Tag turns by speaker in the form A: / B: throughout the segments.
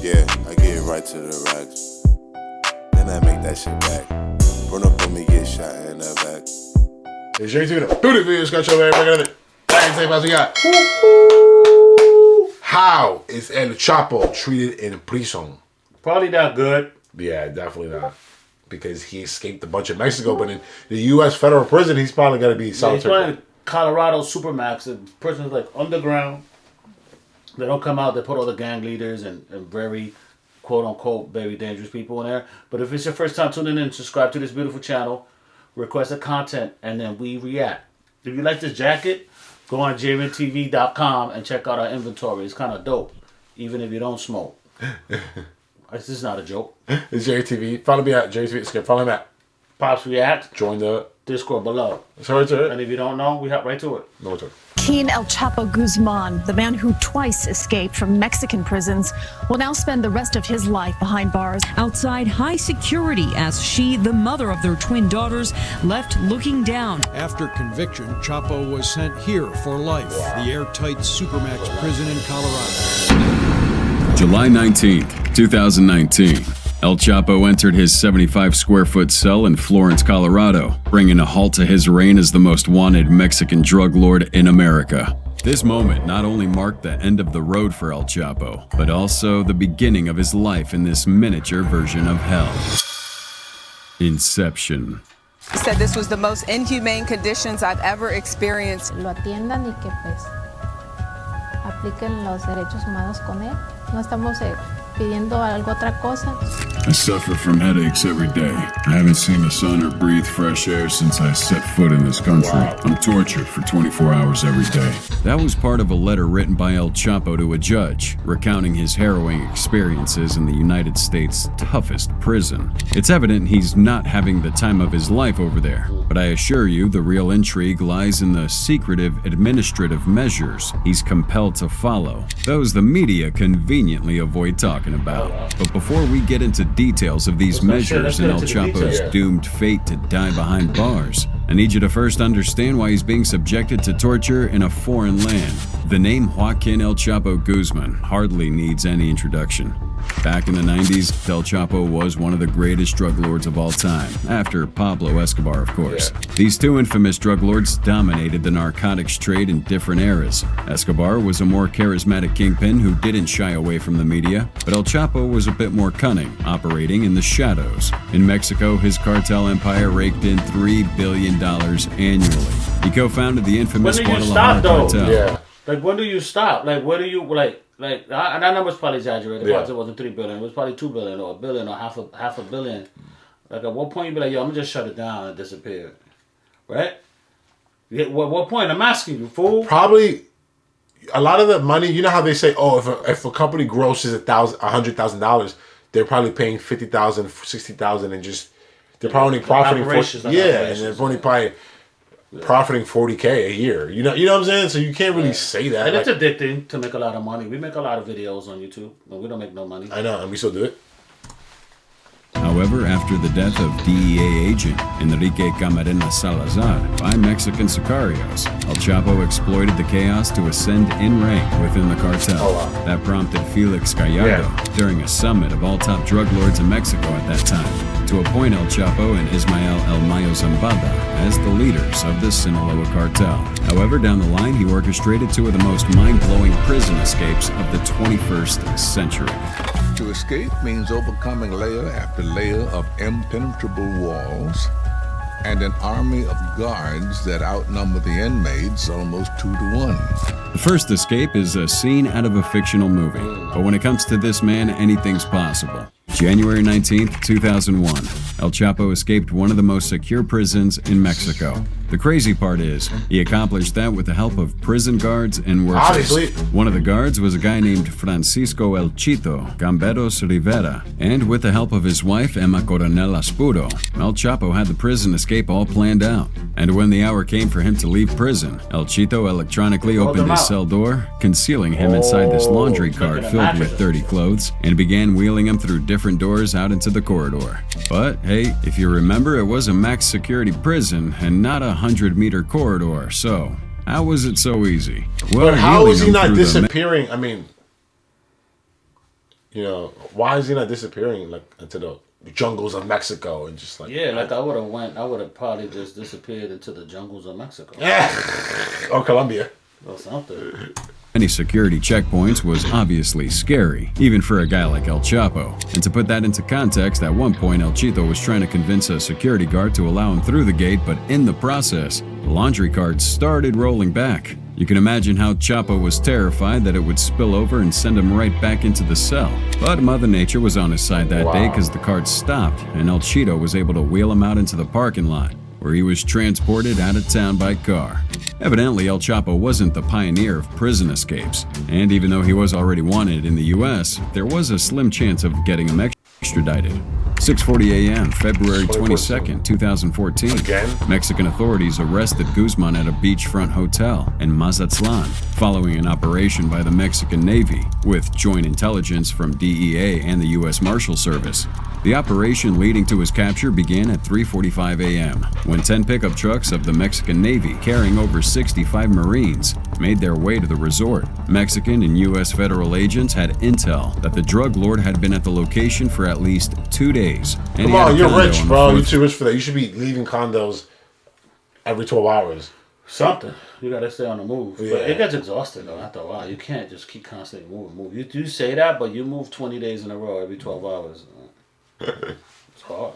A: Yeah, I get right to the racks. Then I make that shit back. Run up on me, get shot in the back.
B: It's Jerry TV. Do the video, Scott Show, everybody. What we got? How is El Chapo treated in prison?
C: Probably not good.
B: Yeah, definitely not. Because he escaped a bunch of Mexico, but in the U.S. federal prison, he's probably got to be solitary.
C: He's probably in Colorado Supermax, and prisons like underground. They don't come out. They put all the gang leaders and very, quote unquote, very dangerous people in there. But if it's your first time tuning in, subscribe to this beautiful channel, request the content, and then we react. If you like this jacket, go on jvntv.com and check out our inventory. It's kind of dope, even if you don't smoke. This is not a joke.
B: It's Jerry TV. Follow me at Jerry TV. Follow him at
C: Pops React.
B: Join the
C: Discord below.
B: Sorry to it.
C: And if you don't know, we hop right to it.
B: No to it.
D: Joaquin El Chapo Guzman, the man who twice escaped from Mexican prisons, will now spend the rest of his life behind bars.
E: Outside high security as she, the mother of their twin daughters, left looking down.
F: After conviction, Chapo was sent here for life, the airtight Supermax prison in Colorado.
G: July 19th, 2019. El Chapo entered his 75-square-foot cell in Florence, Colorado, bringing a halt to his reign as the most wanted Mexican drug lord in America. This moment not only marked the end of the road for El Chapo, but also the beginning of his life in this miniature version of hell. Inception.
H: He said this was the most inhumane conditions I've ever experienced.
I: Lo atiendan y que pues apliquen los derechos humanos con él. No estamos pidiendo algo otra cosa.
G: I suffer from headaches every day. I haven't seen the sun or breathed fresh air since I set foot in this country. I'm tortured for 24 hours every day. That was part of a letter written by El Chapo to a judge, recounting his harrowing experiences in the United States' toughest prison. It's evident he's not having the time of his life over there, but I assure you the real intrigue lies in the secretive administrative measures he's compelled to follow. Those the media conveniently avoid talking about. But before we get into details of these measures and El Chapo's doomed fate to die behind bars, I need you to first understand why he's being subjected to torture in a foreign land. The name Joaquin El Chapo Guzman hardly needs any introduction. Back in the 90s, El Chapo was one of the greatest drug lords of all time, after Pablo Escobar, of course. These two infamous drug lords dominated the narcotics trade in different eras. Escobar was a more charismatic kingpin who didn't shy away from the media, but El Chapo was a bit more cunning, operating in the shadows. In Mexico, his cartel empire raked in $3 billion annually. He co-founded the infamous Guadalajara cartel.
C: Yeah. Like, when do you stop? Like, where do you, and that number's probably exaggerated. It wasn't $3 billion. It was probably $2 billion or $1 billion or half a billion. Like, at what point you be like, yo, I'm gonna just shut it down and disappear, right? What point? I'm asking you, fool.
B: Probably a lot of the money. You know how they say, oh, if a company grosses $100,000, they're probably paying $50,000, $60,000, and just they're probably profiting and they're only probably profiting $40K a year. You know what I'm saying? So you can't really say that.
C: And it's addicting to make a lot of money. We make a lot of videos on YouTube, but we don't make no money.
B: I know, and we still do it.
G: However, after the death of DEA agent Enrique Camarena Salazar by Mexican sicarios, El Chapo exploited the chaos to ascend in rank within the cartel. That prompted Felix Gallardo, during a summit of all top drug lords in Mexico at that time, to appoint El Chapo and Ismael El Mayo Zambada as the leaders of the Sinaloa cartel. However, down the line, he orchestrated two of the most mind-blowing prison escapes of the 21st century.
J: To escape means overcoming layer after layer of impenetrable walls and an army of guards that outnumber the inmates almost 2 to 1.
G: The first escape is a scene out of a fictional movie, but when it comes to this man, anything's possible. January 19th, 2001, El Chapo escaped one of the most secure prisons in Mexico. The crazy part is, he accomplished that with the help of prison guards and workers.
B: Obviously.
G: One of the guards was a guy named Francisco El Chito Gamberos Rivera, and with the help of his wife, Emma Coronel Aspuro, El Chapo had the prison escape all planned out. And when the hour came for him to leave prison, El Chito electronically opened his cell door, concealing him inside this laundry cart filled with dirty clothes, and began wheeling him through different doors out into the corridor. But hey, if you remember, it was a max security prison and not a 100-meter corridor, so how was it so easy?
B: Well, but how is he not disappearing? I mean, You know, why is he not disappearing like into the jungles of Mexico and just like
C: I would have probably just disappeared into the jungles of Mexico.
B: or Colombia
C: or something.
G: Any security checkpoints was obviously scary, even for a guy like El Chapo. And to put that into context, at one point El Chito was trying to convince a security guard to allow him through the gate, but in the process, the laundry cart started rolling back. You can imagine how Chapo was terrified that it would spill over and send him right back into the cell. But Mother Nature was on his side that day because the cart stopped, and El Chito was able to wheel him out into the parking lot, where he was transported out of town by car. Evidently, El Chapo wasn't the pioneer of prison escapes, and even though he was already wanted in the U.S., there was a slim chance of getting him extradited. 6:40 a.m., February 22nd, 2014.
B: Again?
G: Mexican authorities arrested Guzman at a beachfront hotel in Mazatlan following an operation by the Mexican Navy with joint intelligence from DEA and the U.S. Marshal Service. The operation leading to his capture began at 3:45 a.m. when 10 pickup trucks of the Mexican Navy carrying over 65 Marines made their way to the resort. Mexican and U.S. federal agents had intel that the drug lord had been at the location for at least 2 days. And
B: come on, you're rich, bro. You're too rich for that. You should be leaving condos every 12 hours.
C: Something. You gotta stay on the move.
B: Yeah.
C: But it gets exhausting though after a while. You can't just keep constantly moving. You do say that, but you move 20 days in a row every 12 hours. It's hard.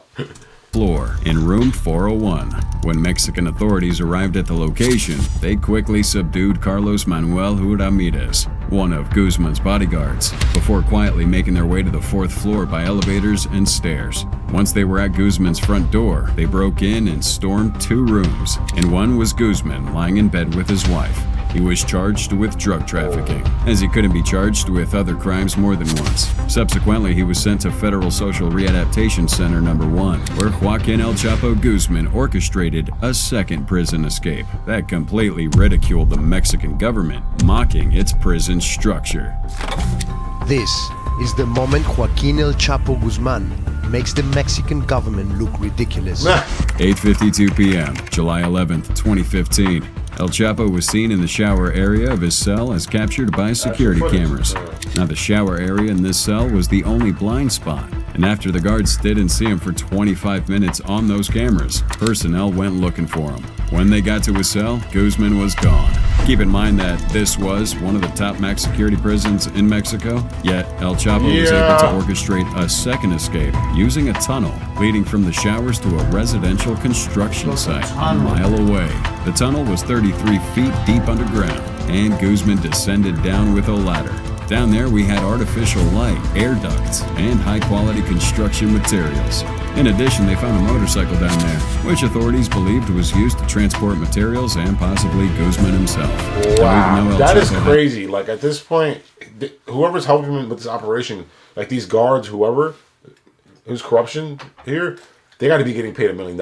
G: Floor in room 401. When Mexican authorities arrived at the location, they quickly subdued Carlos Manuel Ramirez, one of Guzman's bodyguards, before quietly making their way to the 4th floor by elevators and stairs. Once they were at Guzman's front door, they broke in and stormed 2 rooms. In one was Guzman lying in bed with his wife. He was charged with drug trafficking, as he couldn't be charged with other crimes more than once. Subsequently, he was sent to Federal Social Readaptation Center No. 1, where Joaquin El Chapo Guzman orchestrated a second prison escape that completely ridiculed the Mexican government, mocking its prison structure.
K: This is the moment Joaquin El Chapo Guzman makes the Mexican government look ridiculous.
G: 8:52 p.m., July 11th, 2015. El Chapo was seen in the shower area of his cell as captured by security cameras. Now, the shower area in this cell was the only blind spot, and after the guards didn't see him for 25 minutes on those cameras, personnel went looking for him. When they got to his cell, Guzman was gone. Keep in mind that this was one of the top max security prisons in Mexico, yet El Chapo was able to orchestrate a second escape using a tunnel leading from the showers to a residential construction site a mile away. The tunnel was 33 feet deep underground, and Guzman descended down with a ladder. Down there, we had artificial light, air ducts, and high-quality construction materials. In addition, they found a motorcycle down there, which authorities believed was used to transport materials and possibly Guzman himself.
B: Wow, that is crazy. Like, at this point, whoever's helping him with this operation, like these guards, who's corruption here, they got to be getting paid $1 million.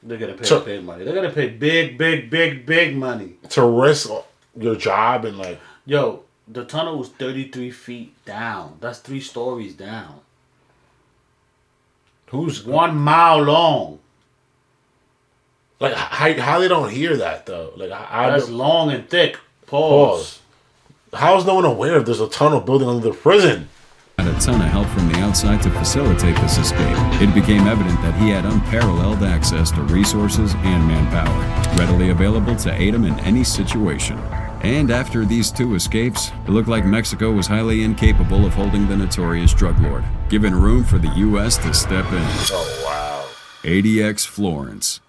C: They're gonna pay big money. They're gonna pay big money
B: to risk your job and like.
C: Yo, the tunnel was 33 feet down. That's 3 stories down.
B: Who's
C: 1 mile long?
B: Like how they don't hear that though? Like
C: that's long and thick. Pause.
B: How is no one aware if there's a tunnel building under the prison?
G: Had a ton of help from the outside to facilitate this escape. It became evident that he had unparalleled access to resources and manpower, readily available to aid him in any situation. And after these 2 escapes, it looked like Mexico was highly incapable of holding the notorious drug lord, giving room for the U.S. to step in.
B: Oh, wow.
G: ADX Florence.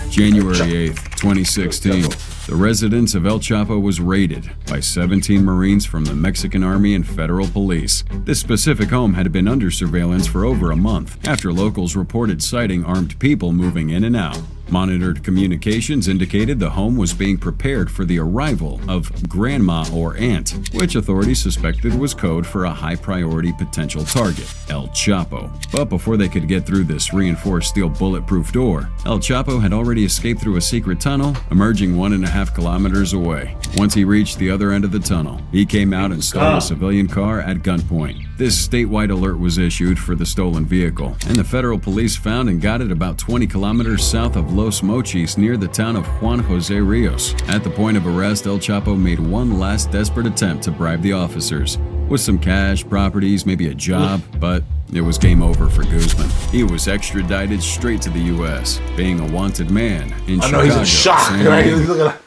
G: January 8th, 2016. The residence of El Chapo was raided by 17 Marines from the Mexican Army and federal police. This specific home had been under surveillance for over a month after locals reported sighting armed people moving in and out. Monitored communications indicated the home was being prepared for the arrival of grandma or aunt, which authorities suspected was code for a high-priority potential target, El Chapo. But before they could get through this reinforced steel bulletproof door, El Chapo had already escaped through a secret tunnel, emerging 1.5 kilometers away. Once he reached the other end of the tunnel, he came out and stole a civilian car at gunpoint. this statewide alert was issued for the stolen vehicle, and the federal police found and got it about 20 kilometers south of Los Mochis near the town of Juan Jose Rios. At the point of arrest, El Chapo made one last desperate attempt to bribe the officers with some cash, properties, maybe a job, but it was game over for Guzman. He was extradited straight to the U.S., being a wanted man in Chicago.
B: I know he's in shock, right? He's looking like,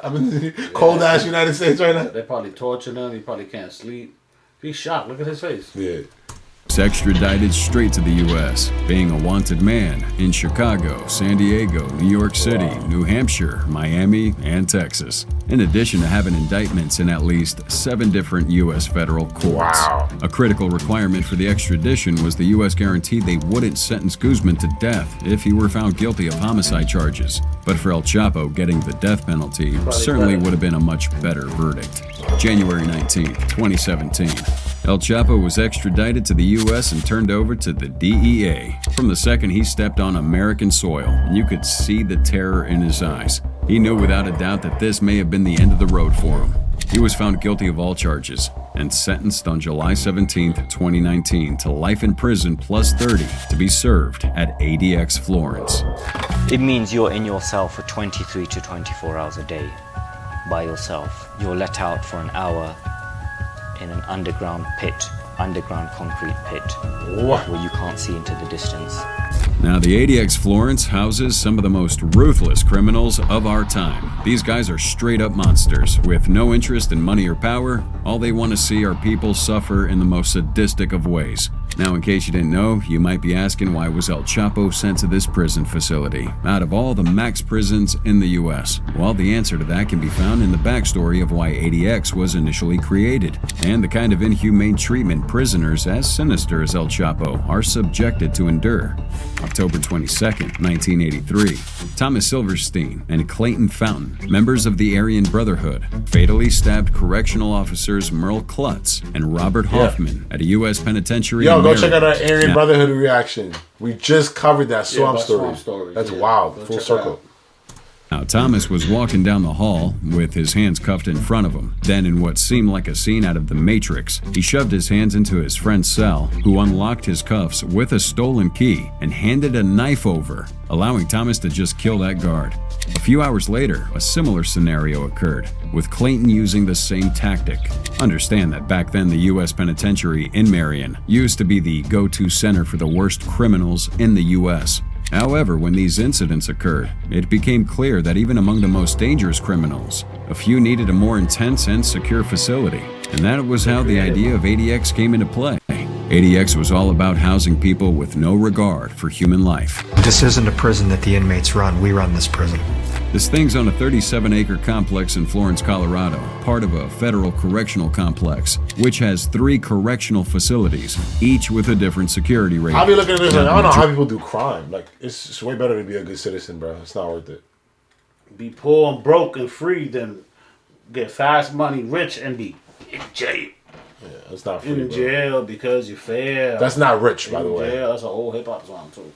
B: I'm in the cold-ass United States right now.
C: They probably tortured him. He probably can't sleep. He's shocked. Look at his face.
B: Yeah.
G: Extradited straight to the U.S., being a wanted man in Chicago, San Diego, New York City, New Hampshire, Miami, and Texas, in addition to having indictments in at least 7 different U.S. federal courts.
B: Wow.
G: A critical requirement for the extradition was the U.S. guaranteed they wouldn't sentence Guzman to death if he were found guilty of homicide charges. But for El Chapo, getting the death penalty certainly would have been a much better verdict. January 19, 2017. El Chapo was extradited to the U.S. and turned over to the DEA. From the second he stepped on American soil, you could see the terror in his eyes. He knew without a doubt that this may have been the end of the road for him. He was found guilty of all charges and sentenced on July 17, 2019 to life in prison plus 30 to be served at ADX Florence.
L: It means you're in your cell for 23 to 24 hours a day by yourself. You're let out for an hour in an underground concrete pit, where you can't see into the distance.
G: Now, the ADX Florence houses some of the most ruthless criminals of our time. These guys are straight up monsters with no interest in money or power. All they want to see are people suffer in the most sadistic of ways. Now, in case you didn't know, you might be asking, why was El Chapo sent to this prison facility out of all the max prisons in the U.S.? Well, the answer to that can be found in the backstory of why ADX was initially created and the kind of inhumane treatment prisoners as sinister as El Chapo are subjected to endure. October 22, 1983, Thomas Silverstein and Clayton Fountain, members of the Aryan Brotherhood, fatally stabbed correctional officers Merle Klutz and Robert Hoffman at a U.S. penitentiary.
B: Yo, go check out our Aryan Brotherhood reaction. We just covered that Swamp story. That's wild. Full circle.
G: Now, Thomas was walking down the hall with his hands cuffed in front of him. Then, in what seemed like a scene out of The Matrix, he shoved his hands into his friend's cell, who unlocked his cuffs with a stolen key and handed a knife over, allowing Thomas to just kill that guard. A few hours later, a similar scenario occurred, with Clayton using the same tactic. Understand that back then the U.S. Penitentiary in Marion used to be the go-to center for the worst criminals in the U.S. However, when these incidents occurred, it became clear that even among the most dangerous criminals, a few needed a more intense and secure facility. And that was how the idea of ADX came into play. ADX was all about housing people with no regard for human life.
M: This isn't a prison that the inmates run. We run this prison.
G: This thing's on a 37-acre complex in Florence, Colorado, part of a federal correctional complex, which has 3 correctional facilities, each with a different security rating.
B: I'll be looking at this like, I don't know how people do crime. Like, it's way better to be a good citizen, bro. It's not worth it.
C: Be poor and broke and free than get fast money, rich, and be in jail.
B: Yeah, it's not free,
C: in jail because you fail.
B: That's not rich, by the way.
C: Yeah, that's an old hip-hop song, too.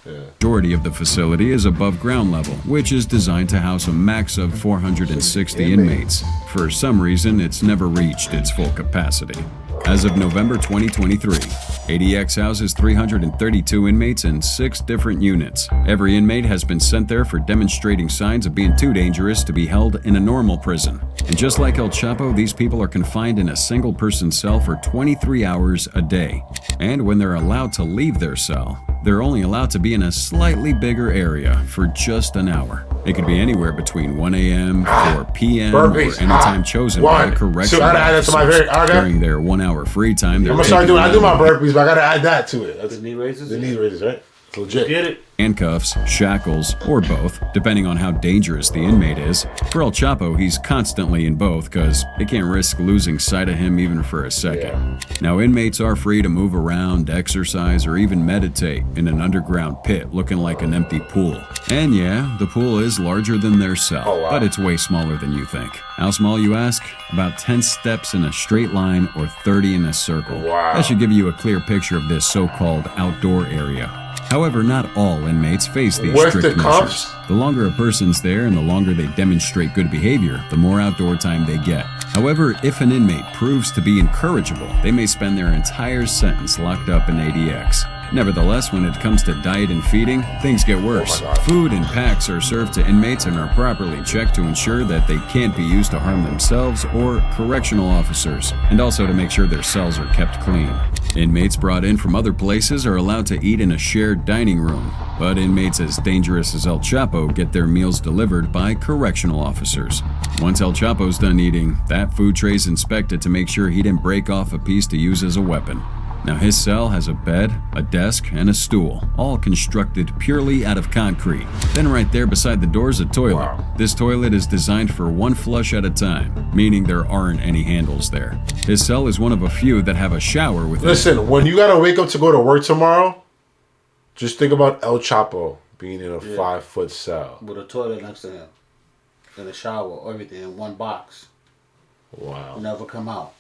G: The majority of the facility is above ground level, which is designed to house a max of 460 inmates. For some reason, it's never reached its full capacity. As of November 2023, ADX houses 332 inmates in 6 different units. Every inmate has been sent there for demonstrating signs of being too dangerous to be held in a normal prison. And just like El Chapo, these people are confined in a single-person cell for 23 hours a day. And when they're allowed to leave their cell, they're only allowed to be in a slightly bigger area for just an hour. It could be anywhere between 1 a.m., 4 p.m., or any time chosen by a correctional officer. During their 1 hour free time,
B: I'm gonna start doing. I do my burpees, but I gotta add that to it. That's
C: the knee raises.
B: The knee raises, right? It's legit.
C: Get it.
G: Handcuffs, shackles, or both, depending on how dangerous the inmate is. For El Chapo, he's constantly in both because they can't risk losing sight of him even for a second. Yeah. Now, inmates are free to move around, exercise, or even meditate in an underground pit looking like an empty pool. And yeah, the pool is larger than their cell, but it's way smaller than you think. How small, you ask? About 10 steps in a straight line or 30 in a circle.
B: Wow.
G: That should give you a clear picture of this so-called outdoor area. However, not all inmates face these strict measures. The longer a person's there and the longer they demonstrate good behavior, the more outdoor time they get. However, if an inmate proves to be incorrigible, they may spend their entire sentence locked up in ADX. Nevertheless, when it comes to diet and feeding, things get worse. Food and packs are served to inmates and are properly checked to ensure that they can't be used to harm themselves or correctional officers, and also to make sure their cells are kept clean. Inmates brought in from other places are allowed to eat in a shared dining room, but inmates as dangerous as El Chapo get their meals delivered by correctional officers. Once El Chapo's done eating, that food tray's inspected to make sure he didn't break off a piece to use as a weapon. Now his cell has a bed, a desk, and a stool, all constructed purely out of concrete. Then right there beside the door is a toilet.
B: Wow.
G: This toilet is designed for one flush at a time, meaning there aren't any handles there. His cell is one of a few that have a shower with it.
B: Listen, when you gotta wake up to go to work tomorrow, just think about El Chapo being in a 5-foot cell.
C: With a toilet next to him. And a shower, everything in one box.
B: Wow.
C: Never come out.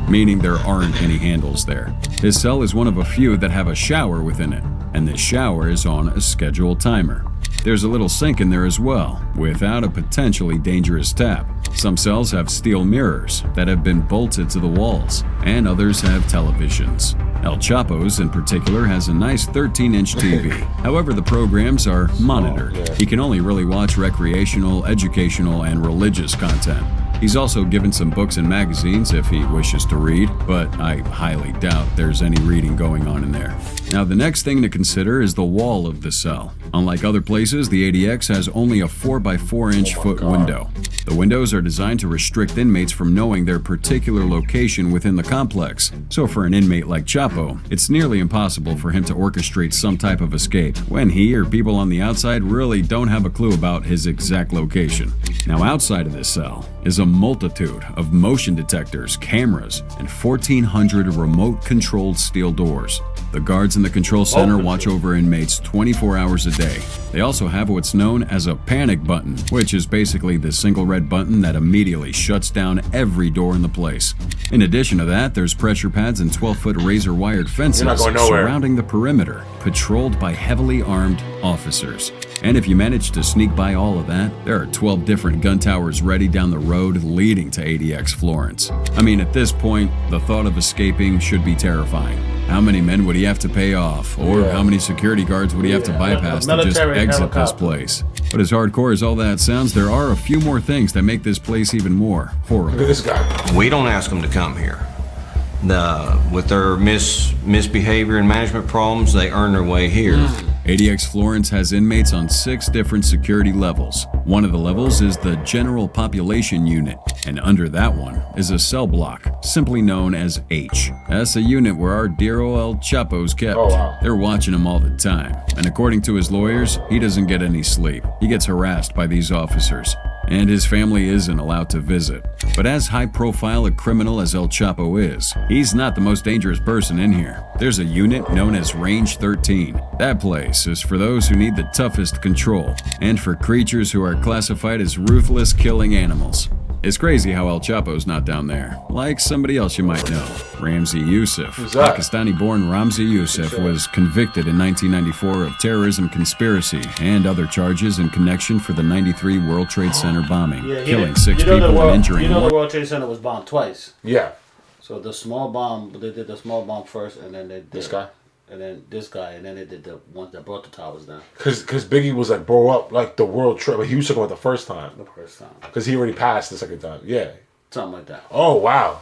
G: Meaning there aren't any handles there. His cell is one of a few that have a shower within it, and this shower is on a scheduled timer. There's a little sink in there as well, without a potentially dangerous tap. Some cells have steel mirrors that have been bolted to the walls, and others have televisions. El Chapo's in particular has a nice 13-inch TV. However, the programs are monitored. He can only really watch recreational, educational, and religious content. He's also given some books and magazines if he wishes to read, but I highly doubt there's any reading going on in there. Now, the next thing to consider is the wall of the cell. Unlike other places, the ADX has only a 4x4-inch foot window. The windows are designed to restrict inmates from knowing their particular location within the complex. So for an inmate like Chapo, it's nearly impossible for him to orchestrate some type of escape when he or people on the outside really don't have a clue about his exact location. Now, outside of this cell is a multitude of motion detectors, cameras, and 1,400 remote-controlled steel doors. The guards in the control center watch over inmates 24 hours a day. They also have what's known as a panic button, which is basically the single red button that immediately shuts down every door in the place. In addition to that, there's pressure pads and 12-foot razor-wired fences surrounding the perimeter, patrolled by heavily armed officers. And if you manage to sneak by all of that, there are 12 different gun towers ready down the road leading to ADX Florence. I mean, at this point, the thought of escaping should be terrifying. How many men would he have to pay off? Or how many security guards would he have to bypass to just exit this place? But as hardcore as all that sounds, there are a few more things that make this place even more horrible.
B: Look at this guy.
N: We don't ask them to come here. With their misbehavior and management problems, they earn their way here.
G: ADX Florence has inmates on 6 different security levels. One of the levels is the General Population Unit, and under that one is a cell block, simply known as H. That's a unit where our dear old El Chapo's kept. They're watching him all the time, and according to his lawyers, he doesn't get any sleep. He gets harassed by these officers, and his family isn't allowed to visit. But as high-profile a criminal as El Chapo is, he's not the most dangerous person in here. There's a unit known as Range 13. That place is for those who need the toughest control, and for creatures who are classified as ruthless killing animals. It's crazy how El Chapo's not down there. Like somebody else you might know, Ramzi Youssef. Pakistani-born Ramzi Youssef was convicted in 1994 of terrorism conspiracy and other charges in connection for the '93 World Trade Center bombing, killing 6 people and injuring
C: the
G: one.
C: World Trade Center was bombed twice.
B: Yeah.
C: So the small bomb, they did the small bomb first, and then they did
B: this guy.
C: And then this guy, and then they did the one that brought the towers down.
B: Because Biggie was like, blow up like the World Trade, but he was talking about the first time.
C: The first time.
B: Because he already passed the second time. Yeah.
C: Something like that.
B: Oh, wow.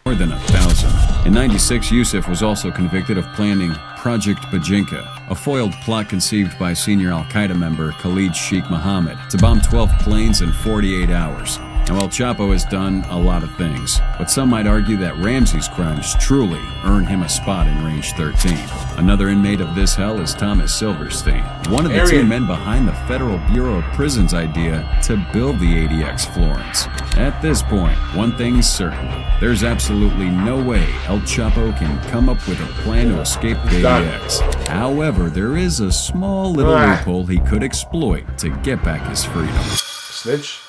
G: More than 1,000. In '96, Youssef was also convicted of planning Project Bajinka, a foiled plot conceived by senior Al-Qaeda member Khalid Sheikh Mohammed to bomb 12 planes in 48 hours. Now, El Chapo has done a lot of things, but some might argue that Ramzi's crimes truly earn him a spot in Range 13. Another inmate of this hell is Thomas Silverstein, one of the 2 men behind the Federal Bureau of Prisons' idea to build the ADX Florence. At this point, one thing's certain. There's absolutely no way El Chapo can come up with a plan to escape the ADX. However, there is a small little loophole he could exploit to get back his freedom.
B: Snitch?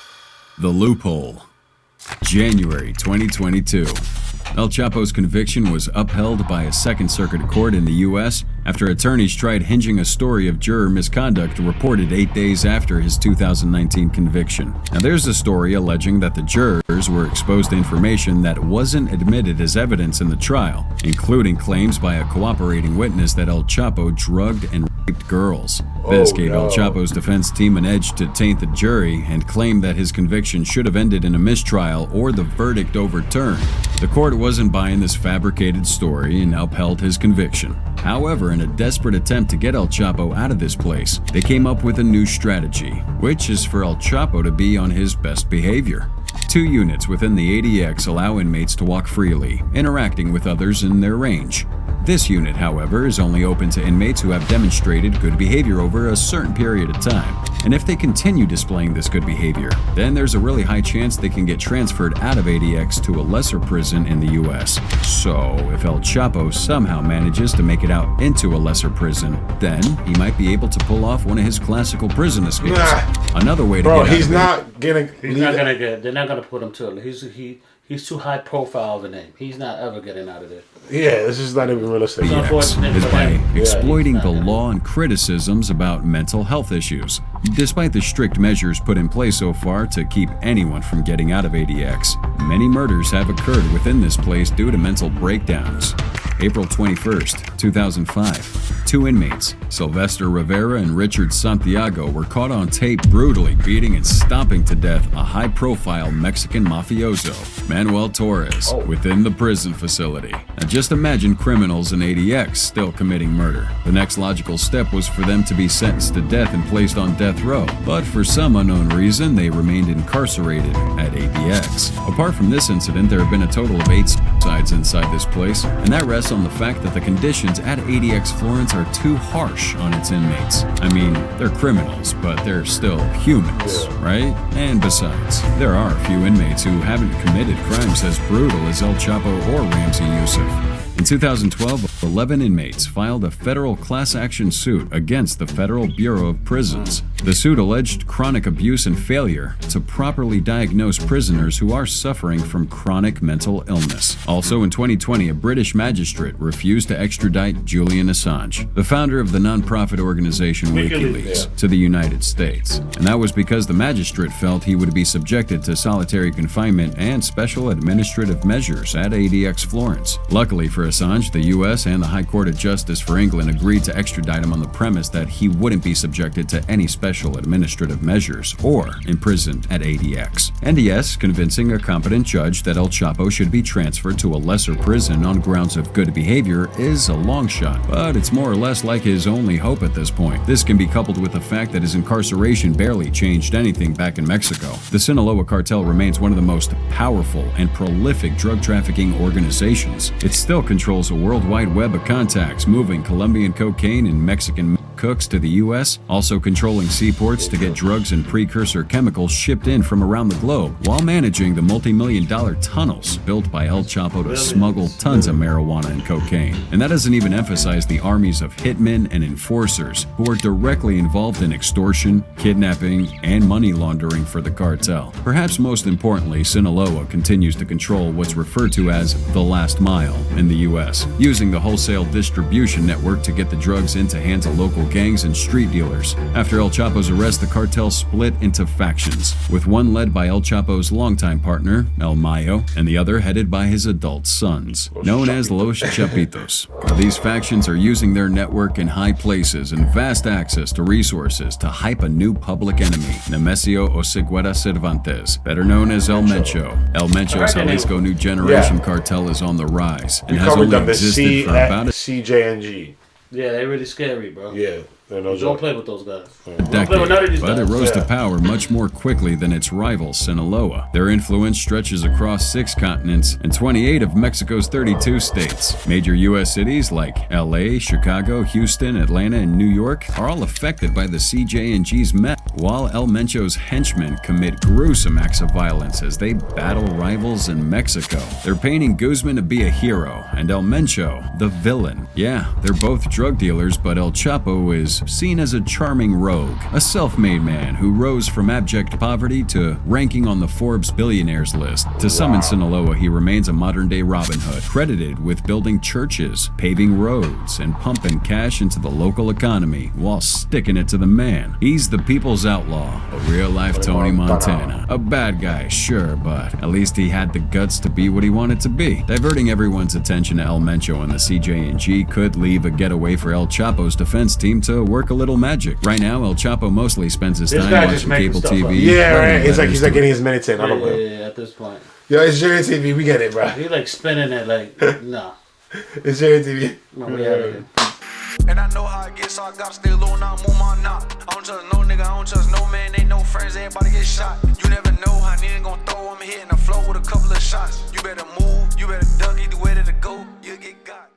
G: The loophole. January 2022. El Chapo's conviction was upheld by a Second Circuit court in the U.S. after attorneys tried hinging a story of juror misconduct reported 8 days after his 2019 conviction. Now, there's a story alleging that the jurors were exposed to information that wasn't admitted as evidence in the trial, including claims by a cooperating witness that El Chapo drugged and raped girls. This gave El Chapo's defense team an edge to taint the jury and claim that his conviction should have ended in a mistrial or the verdict overturned. The court wasn't buying this fabricated story and upheld his conviction. However, in a desperate attempt to get El Chapo out of this place, they came up with a new strategy, which is for El Chapo to be on his best behavior. 2 units within the ADX allow inmates to walk freely, interacting with others in their range. This unit, however, is only open to inmates who have demonstrated good behavior over a certain period of time. And if they continue displaying this good behavior, then there's a really high chance they can get transferred out of ADX to a lesser prison in the US. So, if El Chapo somehow manages to make it out into a lesser prison, then he might be able to pull off one of his classical prison escapes. Another way to get out
B: he's
G: of
B: not
G: it,
B: getting.
C: They're not gonna put him to. He's too high profile of a name. He's not ever getting out of there.
B: Yeah, this is not even realistic.
G: is by exploiting the law and criticisms about mental health issues. Despite the strict measures put in place so far to keep anyone from getting out of ADX, many murders have occurred within this place due to mental breakdowns. April 21st, 2005, 2 inmates, Sylvester Rivera and Richard Santiago, were caught on tape brutally beating and stomping to death a high-profile Mexican mafioso, Manuel Torres, within the prison facility. Now just imagine criminals in ADX still committing murder. The next logical step was for them to be sentenced to death and placed on death row, but for some unknown reason, they remained incarcerated at ADX. Apart from this incident, there have been a total of 8 suicides inside this place, and that rests on the fact that the conditions at ADX Florence are too harsh on its inmates. I mean, they're criminals, but they're still humans, right? And besides, there are a few inmates who haven't committed crimes as brutal as El Chapo or Ramzi Youssef. In 2012, 11 inmates filed a federal class action suit against the Federal Bureau of Prisons. The suit alleged chronic abuse and failure to properly diagnose prisoners who are suffering from chronic mental illness. Also in 2020, a British magistrate refused to extradite Julian Assange, the founder of the nonprofit organization WikiLeaks, to the United States. And that was because the magistrate felt he would be subjected to solitary confinement and special administrative measures at ADX Florence. Luckily for Assange, the US and the High Court of Justice for England agreed to extradite him on the premise that he wouldn't be subjected to any special administrative measures or imprisoned at ADX. And yes, convincing a competent judge that El Chapo should be transferred to a lesser prison on grounds of good behavior is a long shot, but it's more or less like his only hope at this point. This can be coupled with the fact that his incarceration barely changed anything back in Mexico. The Sinaloa cartel remains one of the most powerful and prolific drug trafficking organizations. It still controls a worldwide web of contacts, moving Colombian cocaine and Mexican cooks to the U.S., also controlling seaports to get drugs and precursor chemicals shipped in from around the globe, while managing the multi-million-dollar tunnels built by El Chapo to smuggle tons of marijuana and cocaine. And that doesn't even emphasize the armies of hitmen and enforcers who are directly involved in extortion, kidnapping, and money laundering for the cartel. Perhaps most importantly, Sinaloa continues to control what's referred to as the last mile in the U.S., using the wholesale distribution network to get the drugs into hands of local gangs and street dealers. After El Chapo's arrest, the cartel split into factions, with one led by El Chapo's longtime partner, El Mayo, and the other headed by his adult sons, known as Los Chapitos. These factions are using their network in high places and vast access to resources to hype a new public enemy, Nemesio Oseguera Cervantes, better known as El Mencho. El Mencho's Jalisco New Generation cartel is on the rise and has only existed for about
B: CJNG.
C: Yeah, they're really scary, bro.
B: Yeah.
C: Don't play with those guys.
G: a decade, but it rose to power much more quickly than its rival, Sinaloa. Their influence stretches across 6 continents and 28 of Mexico's 32 states. Major U.S. cities like L.A., Chicago, Houston, Atlanta, and New York are all affected by the CJNG's meth, while El Mencho's henchmen commit gruesome acts of violence as they battle rivals in Mexico. They're painting Guzman to be a hero and El Mencho the villain. Yeah, they're both drug dealers, but El Chapo is was seen as a charming rogue, a self-made man who rose from abject poverty to ranking on the Forbes billionaires list. To some in Sinaloa, he remains a modern-day Robin Hood, credited with building churches, paving roads, and pumping cash into the local economy while sticking it to the man. He's the people's outlaw, a real-life Tony Montana. A bad guy, sure, but at least he had the guts to be what he wanted to be. Diverting everyone's attention to El Mencho and the CJ&G could leave a getaway for El Chapo's defense team to work a little magic. Right now, El Chapo mostly spends his time watching cable TV.
B: Yeah, right. It's like he's like getting his minutes in. I don't know.
C: Yeah, at this point.
B: Yo, it's Jerry TV. We get it, bro.
C: He like spinning it like, nah.
B: It's Jerry TV.
C: No, we out of here.
O: And I know how it gets, so I gotta stay low now, move my knot. I don't trust no nigga, I don't trust no man, ain't no friends, everybody get shot. You never know how nigga gon' throw, I'm hitting the flow with a couple of shots. You better move, you better duck, either way to go, you'll get got.